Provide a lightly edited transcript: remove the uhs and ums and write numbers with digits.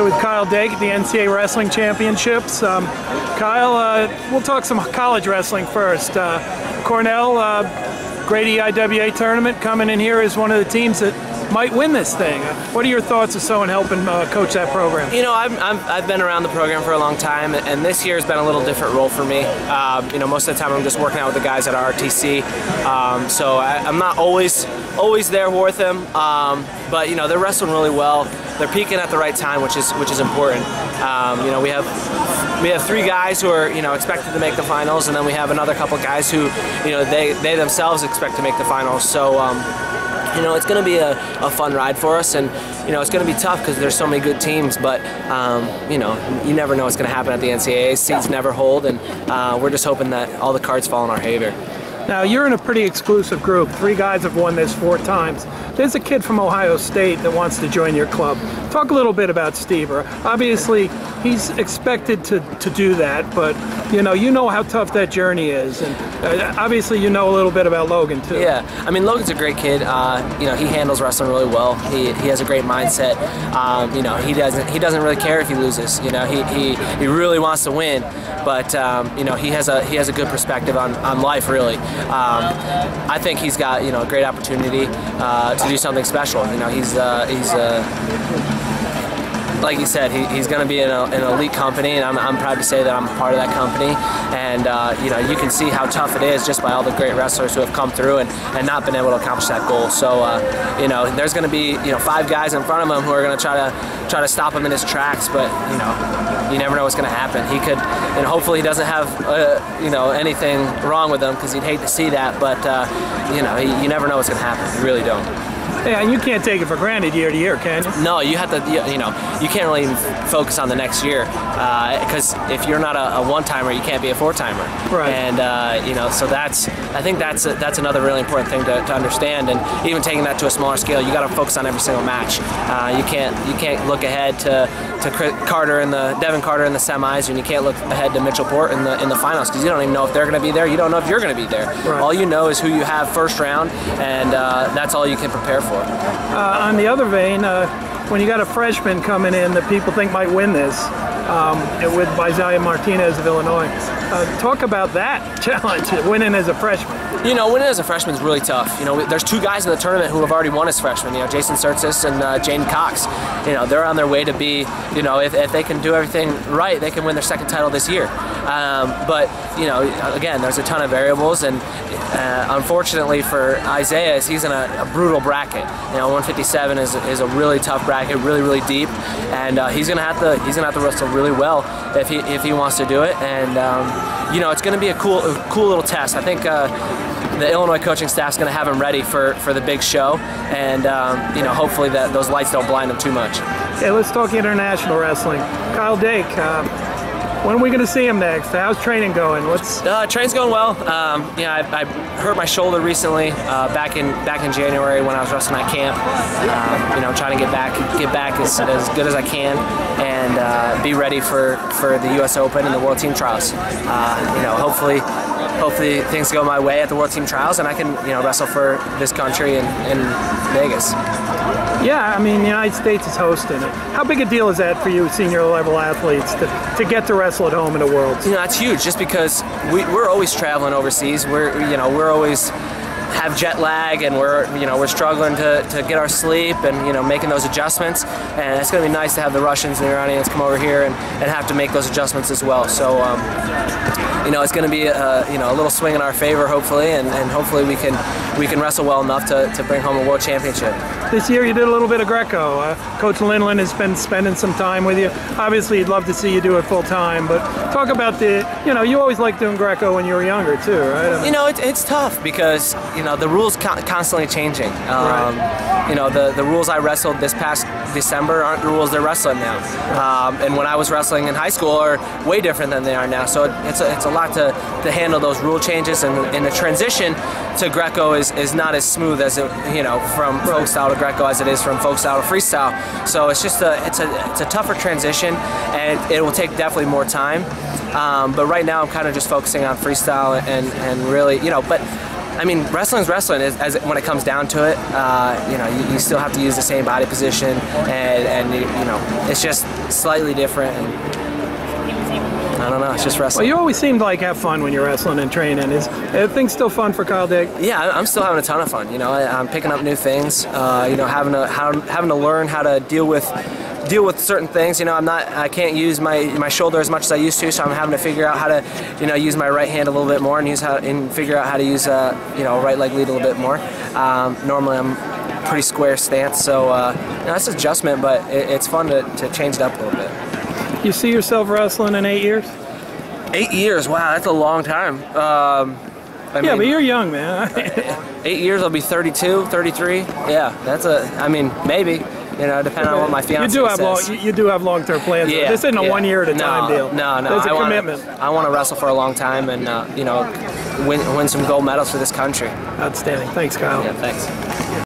Here with Kyle Dake at the NCAA Wrestling Championships. Kyle, we'll talk some college wrestling first. Cornell, great EIWA tournament, coming in here as one of the teams that might win this thing. What are your thoughts as someone helping coach that program? You know, I've been around the program for a long time, and this year has been a little different role for me. You know, most of the time I'm just working out with the guys at RTC, so I'm not always there with them. But you know, they're wrestling really well. They're peaking at the right time, which is important. You know, we have 3 guys who are, you know, expected to make the finals, and then we have another couple guys who, you know, they themselves expect to make the finals. So you know, it's going to be a fun ride for us, and you know, it's going to be tough because there's so many good teams, but you know, you never know what's going to happen at the NCAAs. Seeds never hold, and we're just hoping that all the cards fall in our favor. Now, you're in a pretty exclusive group. 3 guys have won this 4 times. There's a kid from Ohio State that wants to join your club. Talk a little bit about Steve. Obviously, he's expected to do that, but you know how tough that journey is, and obviously you know a little bit about Logan too. Yeah, I mean, Logan's a great kid. You know, he handles wrestling really well. He has a great mindset. You know, he doesn't really care if he loses. You know, he really wants to win, but you know, he has a good perspective on life, really. I think he's got, you know, a great opportunity to do something special. You know, he's like you said, he's going to be in an elite company, and I'm proud to say that I'm a part of that company. And you know, you can see how tough it is just by all the great wrestlers who have come through and not been able to accomplish that goal. So you know, there's going to be, you know, 5 guys in front of him who are going to try to stop him in his tracks. But you know, you never know what's going to happen. He could, and hopefully he doesn't have you know, anything wrong with him, because he'd hate to see that. But you know, you never know what's going to happen. You really don't. Yeah, and you can't take it for granted year to year, can you? No, you have to, you know, you can't really focus on the next year, because if you're not a one-timer, you can't be a 4-timer. Right. And you know, so I think that's another really important thing to understand. And even taking that to a smaller scale, you got to focus on every single match. You can't look ahead to Devin Carter in the semis, and you can't look ahead to Mitchell Port in the finals, because you don't even know if they're going to be there. You don't know if you're going to be there. Right. All you know is who you have first round, and that's all you can prepare for. On the other vein, when you got a freshman coming in that people think might win this, with Isaiah Martinez of Illinois, talk about that challenge, winning as a freshman. You know, winning as a freshman is really tough. You know, there's 2 guys in the tournament who have already won as freshmen. You know, Jason Surtis and Jaden Cox. You know, they're on their way to be, you know, if they can do everything right, they can win their 2nd title this year. But, you know, again, there's a ton of variables, and unfortunately for Isaiah, he's in a brutal bracket. You know, 157 is a really tough bracket, really deep, and he's gonna have to wrestle really well if he wants to do it. And you know, it's gonna be a cool little test. I think the Illinois coaching staff's going to have him ready for the big show, and you know, hopefully that those lights don't blind him too much. Okay, let's talk international wrestling. Kyle Dake, when are we going to see him next? How's training going? Training's going well. You know, I hurt my shoulder recently back in January when I was wrestling at camp. You know, trying to get back as good as I can, and be ready for the U.S. Open and the World Team Trials. You know, hopefully things go my way at the World Team Trials, and I can, you know, wrestle for this country in Vegas. Yeah, I mean, the United States is hosting it. How big a deal is that for you, senior level athletes, to get to wrestle at home in the Worlds? You know, that's huge, just because we're always traveling overseas. We're always have jet lag, and we're struggling to get our sleep, and you know, making those adjustments. And it's going to be nice to have the Russians and the Iranians come over here and have to make those adjustments as well. So you know, it's going to be you know, a little swing in our favor, hopefully, and hopefully we can wrestle well enough to bring home a world championship. This year you did a little bit of Greco. Coach Linlin has been spending some time with you. Obviously, he'd love to see you do it full time, but talk about you know, you always liked doing Greco when you were younger too, right? I mean, you know, it's tough because, you know, the rules constantly changing. Right. You know, the rules I wrestled this past December aren't the rules they're wrestling now. And when I was wrestling in high school are way different than they are now. So it's a lot to handle those rule changes, and the transition to Greco is not as smooth as it, you know, from folk style to Greco as it is from folk style to freestyle. So it's just it's a tougher transition, and it will take definitely more time. But right now I'm kind of just focusing on freestyle and really, you know, but I mean, wrestling's wrestling. When it comes down to it, you know, you still have to use the same body position, and you know, it's just slightly different. And I don't know, it's just wrestling. Well, you always seem to like have fun when you're wrestling and training. Is things still fun for Kyle Dake? Yeah, I'm still having a ton of fun. You know, I'm picking up new things. You know, having to learn how to deal with certain things. You know, I can't use my shoulder as much as I used to, so I'm having to figure out how to, you know, use my right hand a little bit more and figure out how to use you know, right leg lead a little bit more. Normally I'm pretty square stance, so you know, that's an adjustment, but it's fun to change it up a little bit. You see yourself wrestling in 8 years? 8 years, wow, that's a long time. I yeah, mean, but you're young, man. 8 years, I'll be 32, 33. Yeah, I mean, maybe. You know, depending on what my fiance says. You do have long-term plans. Yeah, this isn't a 1 year at a time deal. No. There's a commitment. I want to wrestle for a long time and, you know, win some gold medals for this country. Outstanding. Thanks, Kyle. Yeah, thanks.